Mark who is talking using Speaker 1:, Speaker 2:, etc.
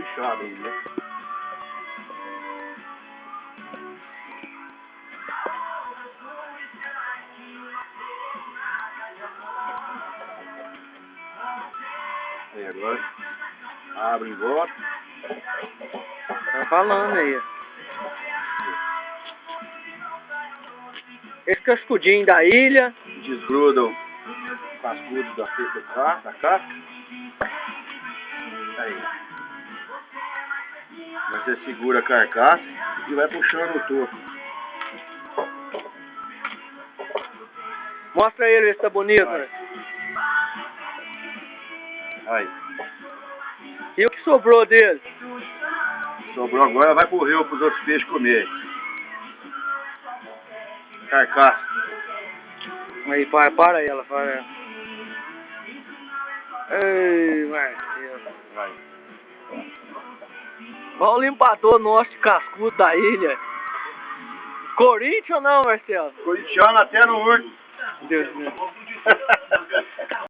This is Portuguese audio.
Speaker 1: puxado aí, né? Aí agora abre em volta.
Speaker 2: Tá falando aí. Esse cascudinho da ilha.
Speaker 1: Desgrudam o cascudo da casca. Aí. Você segura a carcaça e vai puxando o topo.
Speaker 2: Mostra ele, ver se tá bonito,
Speaker 1: Vai.
Speaker 2: né?
Speaker 1: Aí.
Speaker 2: E o que sobrou dele?
Speaker 1: Sobrou agora, vai pro rio pros outros peixes comer. Carcaça.
Speaker 2: Aí, para ela, para ela. Ei, Marcelo.
Speaker 1: Vai.
Speaker 2: Olha o limpador nosso de cascudo da ilha. Corinthians ou não, Marcelo?
Speaker 1: Corintiano até no urso.
Speaker 2: Deus meu.